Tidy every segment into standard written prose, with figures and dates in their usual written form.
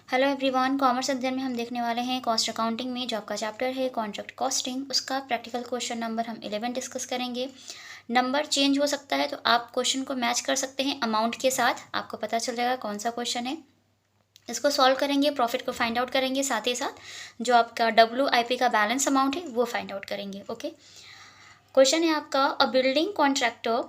Hello everyone, commerce अध्ययन में हम देखने वाले हैं कॉस्ट अकाउंटिंग में जो आपका चैप्टर है कॉन्ट्रैक्ट कॉस्टिंग, उसका प्रैक्टिकल क्वेश्चन नंबर हम 11 डिस्कस करेंगे। नंबर चेंज हो सकता है तो आप क्वेश्चन को मैच कर सकते हैं अमाउंट के साथ, आपको पता चल जाएगा कौन सा क्वेश्चन है। इसको सॉल्व करेंगे, प्रॉफिट को फाइंड आउट करेंगे, साथ ही साथ जो आपका WIP का बैलेंस अमाउंट है वो फाइंड आउट करेंगे। ओके, क्वेश्चन है आपका, a building contractor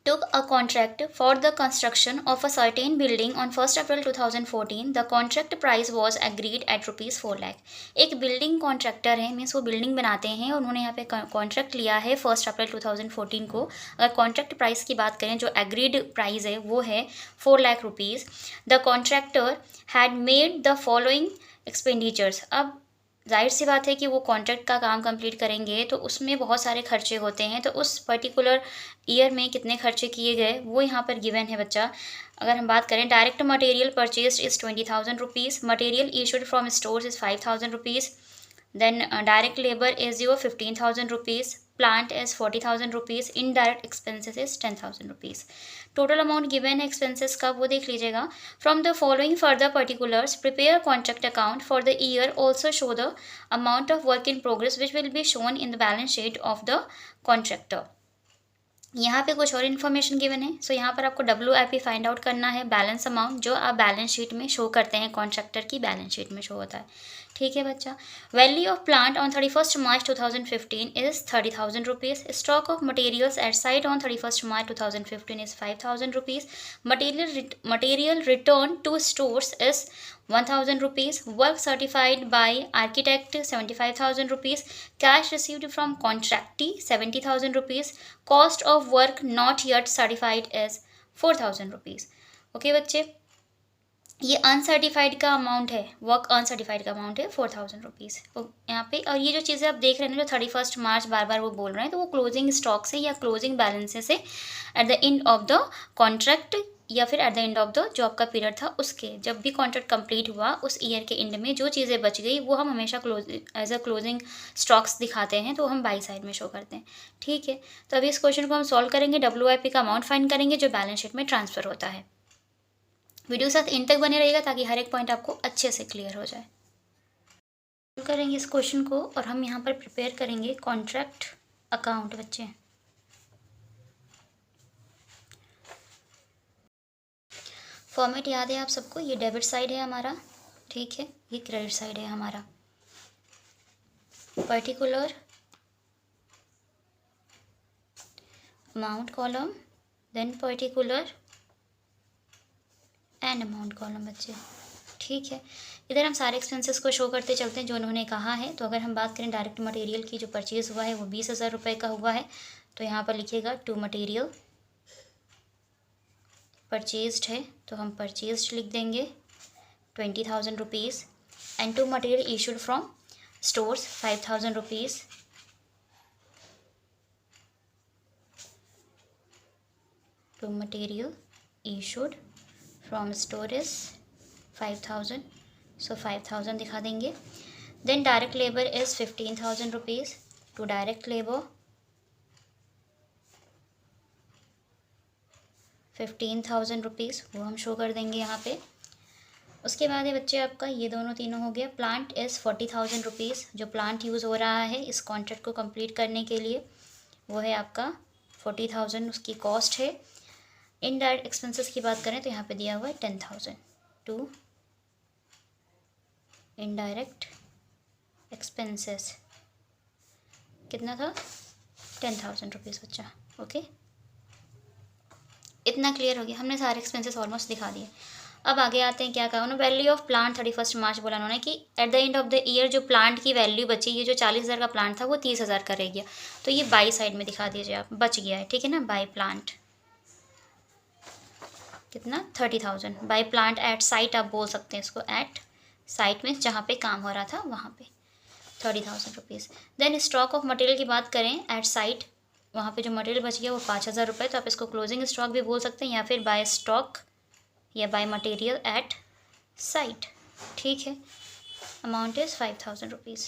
took a contract for the construction of a certain building on 1st April 2014. The contract price was agreed at rupees 4 lakh. एक building contractor है, means वो building बनाते हैं और उन्होंने यहाँ पे कॉन्ट्रैक्ट लिया है 1 अप्रैल 2014 को। अगर कॉन्ट्रैक्ट प्राइस की बात करें, जो एग्रीड प्राइस है वो है 4 lakh rupees. The contractor had made the following expenditures. अब जाहिर सी बात है कि वो कॉन्ट्रैक्ट का काम कंप्लीट करेंगे तो उसमें बहुत सारे खर्चे होते हैं, तो उस पर्टिकुलर ईयर में कितने खर्चे किए गए वो यहाँ पर गिवन है बच्चा। अगर हम बात करें, direct material purchase is 20,000 rupees, material issued from stores is 5,000 rupees, then direct labor is your 15,000 rupees, plant is 40,000 rupees, indirect expenses is 10,000 rupees. Total amount given है एक्सपेंसेस का, वो देख लीजिएगा। From the following further particulars prepare contract account for the year, also show the amount of work in progress which will be shown in the balance sheet of the contractor. यहाँ पे कुछ और information given है, सो यहाँ पर आपको WIP find out करना है, बैलेंस अमाउंट जो आप बैलेंस शीट में शो करते हैं, कॉन्ट्रैक्टर की बैलेंस शीट में शो होता है। ठीक है बच्चा। Value of plant on 31 March 2015 is 30,000 rupees. Stock of materials at site on 31 March 2015 is 5,000 rupees. Material return to stores is 1,000 rupees. Work certified by architect 75,000 rupees. Cash received from contractee 70,000 rupees. Cost of work not yet certified is 4,000 rupees. Okay बच्चे, ये uncertified का amount है, work uncertified का amount है 4,000 rupees यहाँ पे। और ये जो चीज़ें आप देख रहे हैं जो 31 मार्च बार बार वो बोल रहे हैं, तो वो क्लोजिंग स्टॉक से या क्लोजिंग बैलेंसेस से at the end of the contract या फिर at the end of the जो आपका पीरियड था उसके, जब भी कॉन्ट्रैक्ट कंप्लीट हुआ उस ईयर के एंड में जो चीज़ें बच गई वो हम हमेशा एज अ क्लोजिंग स्टॉक्स दिखाते हैं, तो हम बाई साइड में शो करते हैं। ठीक है, तो अभी इस क्वेश्चन को हम सॉल्व करेंगे, WIP का अमाउंट फाइंड करेंगे जो बैलेंस शीट में ट्रांसफर होता है। वीडियो साथ एंड तक बने रहिएगा ताकि हर एक पॉइंट आपको अच्छे से क्लियर हो जाए। सॉल्व करेंगे इस क्वेश्चन को और हम यहाँ पर प्रिपेयर करेंगे कॉन्ट्रैक्ट अकाउंट बच्चे। फॉर्मेट याद है आप सबको, ये डेबिट साइड है हमारा, ठीक है, ये क्रेडिट साइड है हमारा। Particular amount column, then particular and amount column बच्चे। ठीक है, इधर हम सारे एक्सपेंसेस को शो करते चलते हैं जो उन्होंने कहा है। तो अगर हम बात करें डायरेक्ट मटेरियल की, जो परचेज़ हुआ है वो 20,000 रुपये का हुआ है, तो यहाँ पर लिखिएगा टू मटेरियल परचेज्ड है, तो हम परचेज्ड लिख देंगे 20,000 rupees. And to material issued from stores 5,000 rupees. To material issued from store is 5,000, so 5,000 दिखा देंगे। Then direct labour is 15,000 rupees. To direct labour 15,000 rupees, वो हम शो कर देंगे यहाँ पे। उसके बाद है बच्चे आपका ये दोनों तीनों हो गया। प्लांट इज़ 40,000 रुपीज़, जो प्लांट यूज़ हो रहा है इस कॉन्ट्रैक्ट को कंप्लीट करने के लिए वो है आपका 40,000, उसकी कॉस्ट है। इनडायरेक्ट एक्सपेंसेस की बात करें तो यहाँ पे दिया हुआ है 10,000। टू इनडायरेक्ट एक्सपेंसेस कितना था, 10,000 रुपीज़ बच्चा। ओके, इतना क्लियर हो गया, हमने सारे एक्सपेंसेस ऑलमोस्ट दिखा दिए। अब आगे आते हैं, क्या कहा उन्होंने, वैल्यू ऑफ प्लांट 31 मार्च बोला उन्होंने कि at the end of the year जो प्लांट की वैल्यू बची, ये जो 40,000 का प्लांट था वो 30,000 का रह गया, तो ये बाई साइड में दिखा दीजिए आप, बच गया है, ठीक है ना। बाई प्लांट कितना, 30,000। बाई प्लांट एट साइट आप बोल सकते हैं इसको, एट साइट में जहाँ पे काम हो रहा था वहाँ पे 30,000 rupees. Then stock of material की बात करें एट साइट, वहाँ पे जो मटेरियल बच गया वो 5,000 रुपये, तो आप इसको क्लोजिंग स्टॉक भी बोल सकते हैं या फिर बाय स्टॉक या बाय मटेरियल एट साइट। ठीक है, amount is 5,000 rupees.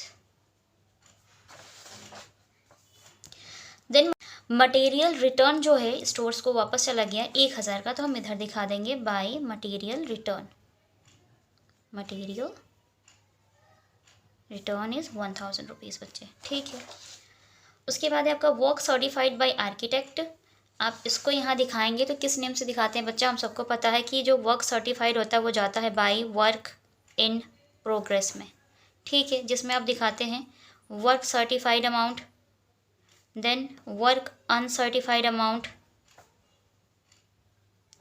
Then material return जो है स्टोर्स को वापस चला गया 1,000 का, तो हम इधर दिखा देंगे by material return. Material return is 1000 rupees बच्चे, ठीक है। उसके बाद है आपका वर्क सर्टिफाइड बाय आर्किटेक्ट। आप इसको यहाँ दिखाएंगे तो किस नेम से दिखाते हैं बच्चा, हम सबको पता है कि जो वर्क सर्टिफाइड होता है वो जाता है बाय वर्क इन प्रोग्रेस में, ठीक है, जिसमें आप दिखाते हैं work certified amount, then work uncertified amount,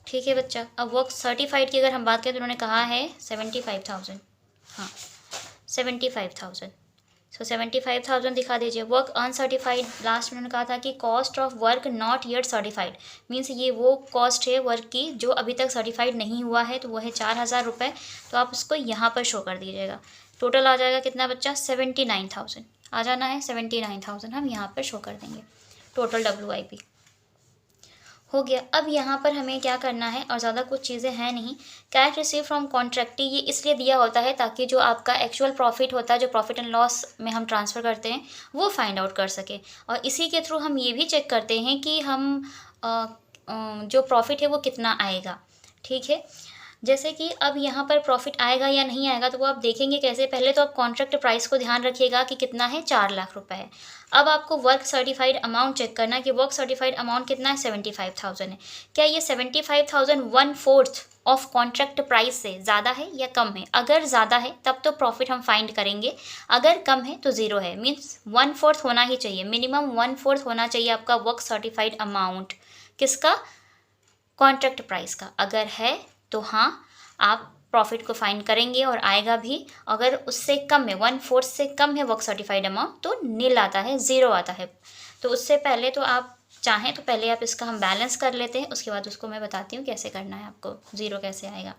ठीक है बच्चा। अब वर्क सर्टिफाइड की अगर हम बात करें तो उन्होंने कहा है 75,000, हाँ 75,000, सो 75,000 दिखा दीजिए। वर्क अनसर्टिफाइड लास्ट में उन्होंने कहा था कि cost of work not yet certified, means ये वो कॉस्ट है वर्क की जो अभी तक सर्टिफाइड नहीं हुआ है, तो वो है 4,000 रुपये। तो आप उसको यहाँ पर शो कर दीजिएगा। टोटल आ जाएगा कितना बच्चा, 79,000 आ जाना है, 79,000 हम यहाँ पर शो कर देंगे। टोटल WIP हो गया। अब यहाँ पर हमें क्या करना है, और ज़्यादा कुछ चीज़ें हैं नहीं। कैश रिसीव फ्रॉम कॉन्ट्रैक्टी ये इसलिए दिया होता है ताकि जो आपका एक्चुअल प्रॉफिट होता है, जो प्रॉफिट एंड लॉस में हम ट्रांसफ़र करते हैं, वो फाइंड आउट कर सके। और इसी के थ्रू हम ये भी चेक करते हैं कि हम जो प्रॉफिट है वो कितना आएगा, ठीक है। जैसे कि अब यहाँ पर प्रॉफिट आएगा या नहीं आएगा तो वो आप देखेंगे कैसे। पहले तो आप कॉन्ट्रैक्ट प्राइस को ध्यान रखिएगा कि कितना है, 4 लाख रुपए है। अब आपको वर्क सर्टिफाइड अमाउंट चेक करना है कि वर्क सर्टिफाइड अमाउंट कितना है, 75,000 है। क्या ये 75,000 1/4 ऑफ कॉन्ट्रैक्ट प्राइस से ज़्यादा है या कम है? अगर ज़्यादा है तब तो प्रॉफिट हम फाइंड करेंगे, अगर कम है तो ज़ीरो है। मीन्स 1/4 होना ही चाहिए, मिनिमम 1/4 होना चाहिए आपका वर्क सर्टिफाइड अमाउंट। किसका? कॉन्ट्रैक्ट प्राइस का। अगर है तो हाँ आप प्रॉफिट को फाइंड करेंगे और आएगा भी। अगर उससे कम है, 1/4 से कम है वर्क सर्टिफाइड अमाउंट, तो नील आता है, ज़ीरो आता है। तो उससे पहले तो आप चाहें तो पहले आप इसका हम बैलेंस कर लेते हैं, उसके बाद उसको मैं बताती हूँ कैसे करना है आपको, ज़ीरो कैसे आएगा,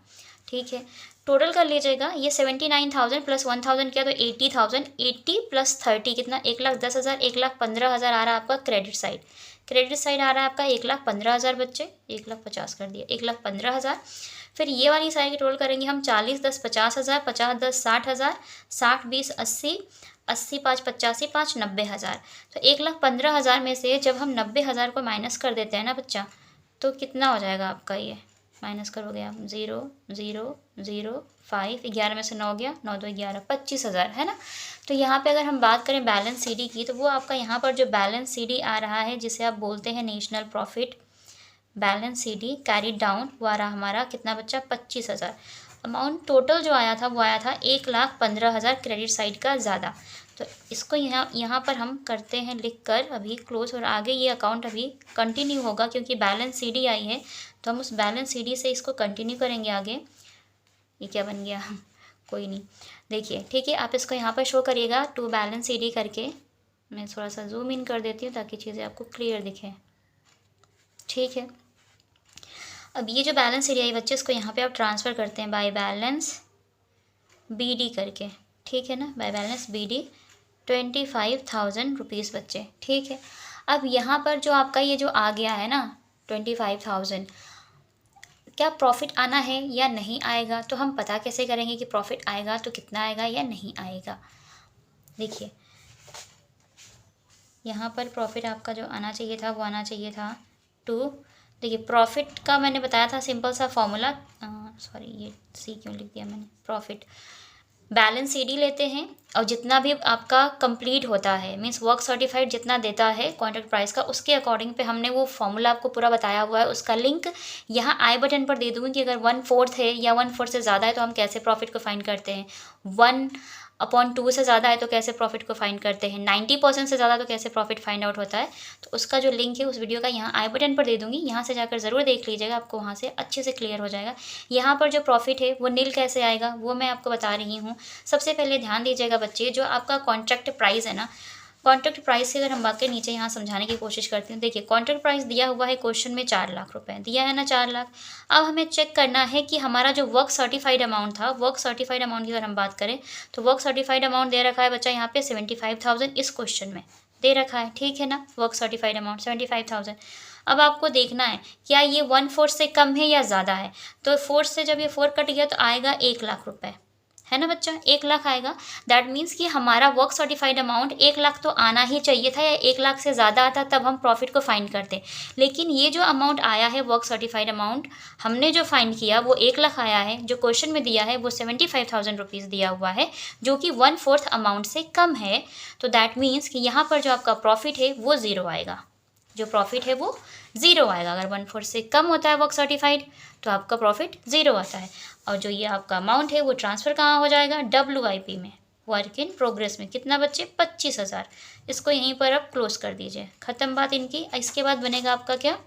ठीक है। टोटल कर लीजिएगा, ये 79,000 प्लस 1,000 किया तो 80,000, 80 प्लस 30 कितना, 1,10,000, 1,15,000 आ रहा है आपका क्रेडिट साइड। क्रेडिट साइड आ रहा है आपका 1,15,000 बच्चे, 1,50,000 कर दिया, 1,15,000। फिर ये वाली साइड की टोटल करेंगे हम, 40 10 50,000, 50 10 60,000, 60 20 80, 80 5 85, 5 90,000। तो 1,15,000 में से जब हम 90,000 को माइनस कर देते हैं ना बच्चा, तो कितना हो जाएगा आपका, ये माइनस करोगे आप, 0 0 0 5, 11 में से 9 गया, 9 2 11, 25,000 है ना। तो यहाँ पे अगर हम बात करें बैलेंस CD की, तो वो आपका यहाँ पर जो बैलेंस CD आ रहा है, जिसे आप बोलते हैं national profit balance CD carry down, वो आ रहा हमारा कितना बच्चा, 25,000। अमाउंट टोटल जो आया था वो आया था 1,15,000 क्रेडिट साइड का ज़्यादा। तो इसको यहाँ पर हम करते हैं लिख कर अभी क्लोज, और आगे ये अकाउंट अभी कंटिन्यू होगा क्योंकि बैलेंस CD आई है, तो हम उस बैलेंस CD से इसको कंटिन्यू करेंगे आगे। ये क्या बन गया, कोई नहीं, देखिए ठीक है। आप इसको यहाँ पर शो करिएगा टू बैलेंस CD करके। मैं थोड़ा सा जूम इन कर देती हूँ ताकि चीज़ें आपको क्लियर दिखें, ठीक है। अब ये जो बैलेंस CD आई बच्चे, इसको यहाँ पे आप ट्रांसफ़र करते हैं बाय बैलेंस BD करके, ठीक है ना, बाय बैलेंस BD 25,000 रुपीज़ बच्चे, ठीक है। अब यहाँ पर जो आपका ये जो आ गया है ना 25,000, क्या प्रॉफिट आना है या नहीं आएगा, तो हम पता कैसे करेंगे कि प्रॉफिट आएगा तो कितना आएगा या नहीं आएगा। देखिए यहाँ पर प्रॉफिट आपका जो आना चाहिए था वो आना चाहिए था देखिए प्रॉफिट का मैंने बताया था सिंपल सा फॉर्मूला, सॉरी ये C क्यों लिख दिया मैंने, प्रॉफिट बैलेंस CD लेते हैं और जितना भी आपका कंप्लीट होता है, मीन्स वर्क सर्टिफाइड जितना देता है कॉन्ट्रैक्ट प्राइस का, उसके अकॉर्डिंग पे हमने वो फॉर्मूला आपको पूरा बताया हुआ है। उसका लिंक यहाँ आई बटन पर दे दूँगी कि अगर 1/4 है या 1/4 से ज़्यादा है तो हम कैसे प्रॉफिट को फाइंड करते हैं, 1/2 से ज़्यादा है तो कैसे प्रॉफिट को फाइंड करते हैं, 90% से ज़्यादा तो कैसे प्रॉफिट फाइंड आउट होता है। तो उसका जो लिंक है उस वीडियो का यहाँ आई बटन पर दे दूँगी, यहाँ से जाकर ज़रूर देख लीजिएगा, आपको वहाँ से अच्छे से क्लियर हो जाएगा। यहाँ पर जो प्रॉफिट है वो नील कैसे आएगा वो मैं आपको बता रही हूँ। सबसे पहले ध्यान दीजिएगा बच्चे, जो आपका कॉन्ट्रैक्ट प्राइस है ना, कॉन्ट्रैक्ट प्राइस की अगर हम बात करें, नीचे यहाँ समझाने की कोशिश करती हूँ। देखिए कॉन्ट्रैक्ट प्राइस दिया हुआ है क्वेश्चन में 4 लाख रुपए दिया है ना, 4 लाख। अब हमें चेक करना है कि हमारा जो वर्क सर्टिफाइड अमाउंट था, वर्क सर्टिफाइड अमाउंट की अगर हम बात करें तो वर्क सर्टिफाइड अमाउंट दे रखा है बच्चा यहाँ पे 75,000 इस क्वेश्चन में दे रखा है, ठीक है ना। Work certified amount 75,000। अब आपको देखना है क्या ये 1/4 से कम है या ज़्यादा है। तो 4 से जब ये 4 कट गया तो आएगा 1 लाख रुपये, है ना बच्चा, 1 लाख आएगा। दैट मीन्स कि हमारा वर्क सर्टिफाइड अमाउंट 1 लाख तो आना ही चाहिए था, या 1 लाख से ज़्यादा आता तब हम प्रॉफिट को फाइंड करते। लेकिन ये जो अमाउंट आया है वर्क सर्टिफाइड अमाउंट, हमने जो फाइंड किया वो 1 लाख आया है। जो क्वेश्चन में दिया है वो 75,000 रुपीज़ दिया हुआ है, जो कि 1/4 अमाउंट से कम है। तो दैट मीन्स कि यहाँ पर जो आपका प्रॉफिट है वो ज़ीरो आएगा, जो प्रॉफिट है वो ज़ीरो आएगा। अगर 1/4 से कम होता है वर्क सर्टिफाइड तो आपका प्रॉफिट ज़ीरो आता है। और जो ये आपका अमाउंट है वो ट्रांसफ़र कहाँ हो जाएगा, WIP में, वर्क इन प्रोग्रेस में। कितना बच्चे, 25,000। इसको यहीं पर आप क्लोज कर दीजिए, ख़त्म बात इनकी। इसके बाद बनेगा आपका क्या,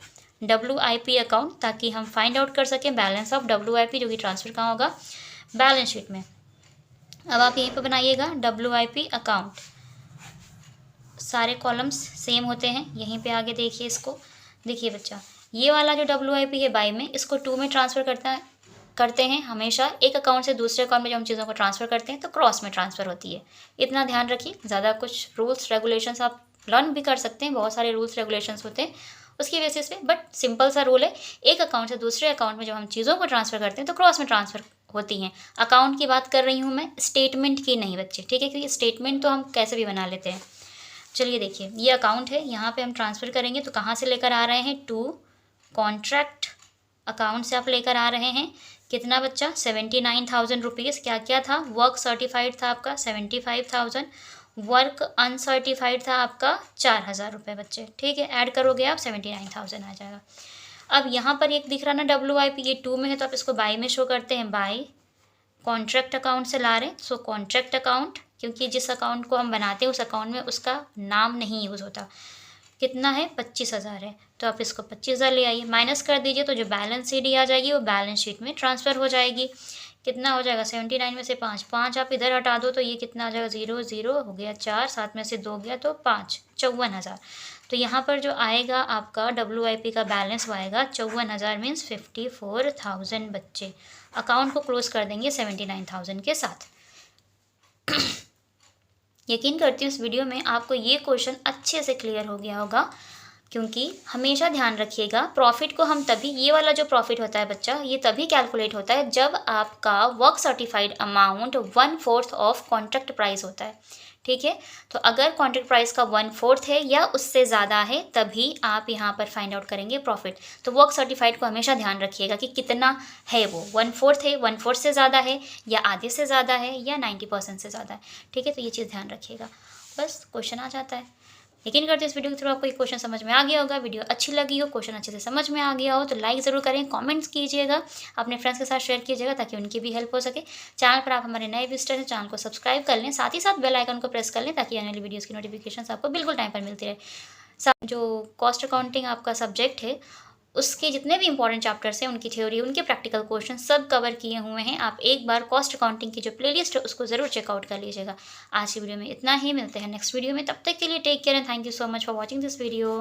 WIP अकाउंट, ताकि हम फाइंड आउट कर सकें बैलेंस ऑफ WIP, जो कि ट्रांसफ़र कहाँ होगा, बैलेंस शीट में। अब आप यहीं पर बनाइएगा WIP अकाउंट। सारे कॉलम्स सेम होते हैं। यहीं पे आगे देखिए इसको, देखिए बच्चा, ये वाला जो WIP है बाई में, इसको 2 में ट्रांसफ़र करते हैं हमेशा। एक अकाउंट से दूसरे अकाउंट में जब हम चीज़ों को ट्रांसफ़र करते हैं तो क्रॉस में ट्रांसफ़र होती है। इतना ध्यान रखिए। ज़्यादा कुछ रूल्स रेगुलेशंस आप लर्न भी कर सकते हैं, बहुत सारे रूल्स रेगुलेशंस होते हैं उसकी बेसिस पे, बट सिंपल सा रूल है, एक अकाउंट से दूसरे अकाउंट में जब हम चीज़ों को ट्रांसफ़र करते हैं तो क्रॉस में ट्रांसफ़र होती हैं। अकाउंट की बात कर रही हूँ मैं, स्टेटमेंट की नहीं बच्चे, ठीक है, क्योंकि स्टेटमेंट तो हम कैसे भी बना लेते हैं। चलिए देखिए, ये अकाउंट है, यहाँ पे हम ट्रांसफ़र करेंगे तो कहाँ से लेकर आ रहे हैं, टू कॉन्ट्रैक्ट अकाउंट से आप लेकर आ रहे हैं। कितना बच्चा, 79,000 रुपीज़। क्या क्या था, वर्क सर्टिफाइड था आपका 75,000, वर्क अनसर्टिफाइड था आपका 4,000 रुपये बच्चे, ठीक है। ऐड करोगे आप 79,000 आ जाएगा। अब यहाँ पर एक दिख रहा ना WIP, ये 2 में है तो आप इसको बाई में शो करते हैं, बाई कॉन्ट्रैक्ट अकाउंट से ला रहे हैं। सो कॉन्ट्रैक्ट अकाउंट, क्योंकि जिस अकाउंट को हम बनाते हैं उस अकाउंट में उसका नाम नहीं यूज़ होता। कितना है, 25,000 है, तो आप इसको 25,000 ले आइए, माइनस कर दीजिए, तो जो बैलेंस शीट आ जाएगी वो बैलेंस शीट में ट्रांसफ़र हो जाएगी। कितना हो जाएगा, 79 में से 5 आप इधर हटा दो तो ये कितना आ जाएगा, 0 0 हो गया, 4 7 में से 2 गया तो 5, 54,000। तो यहाँ पर जो आएगा आपका WIP का बैलेंस वो आएगा 54,000 मीन्स 54,000 बच्चे। अकाउंट को क्लोज कर देंगे 79,000 के साथ। यकीन करती हूँ इस वीडियो में आपको ये क्वेश्चन अच्छे से क्लियर हो गया होगा, क्योंकि हमेशा ध्यान रखिएगा, प्रॉफिट को हम तभी, ये वाला जो प्रॉफिट होता है बच्चा, ये तभी कैलकुलेट होता है जब आपका work certified amount 1/4 of contract price होता है, ठीक है। तो अगर कॉन्ट्रैक्ट प्राइस का 1/4 है या उससे ज़्यादा है तभी आप यहाँ पर फाइंड आउट करेंगे प्रॉफिट। तो वर्क सर्टिफाइड को हमेशा ध्यान रखिएगा कि कितना है, वो 1/4 है, 1/4 से ज़्यादा है, या आधे से ज़्यादा है, या 90% से ज़्यादा है, ठीक है। तो ये चीज़ ध्यान रखिएगा, बस क्वेश्चन आ जाता है। यकीन करते हैं इस वीडियो के थ्रू आपको ये क्वेश्चन समझ में आ गया होगा। वीडियो अच्छी लगी हो, क्वेश्चन अच्छे से समझ में आ गया हो तो लाइक ज़रूर करें, कमेंट्स कीजिएगा, अपने फ्रेंड्स के साथ शेयर कीजिएगा ताकि उनकी भी हेल्प हो सके। चैनल पर आप हमारे नए विजिटर हैं, चैनल को सब्सक्राइब कर लें, साथ ही साथ बेल आइकन को प्रेस कर लें ताकि आने वाली वीडियोज़ की नोटिफिकेशन आपको बिल्कुल टाइम पर मिलती रहे। जो कॉस्ट अकाउंटिंग आपका सब्जेक्ट है उसके जितने भी इंपॉर्टेंट चैप्टर्स हैं, उनकी थ्योरी, उनके प्रैक्टिकल क्वेश्चन सब कवर किए हुए हैं। आप एक बार कॉस्ट अकाउंटिंग की जो प्लेलिस्ट है उसको ज़रूर चेकआउट कर लीजिएगा। आज की वीडियो में इतना ही, मिलते हैं नेक्स्ट वीडियो में, तब तक के लिए take care and thank you so much for watching this video.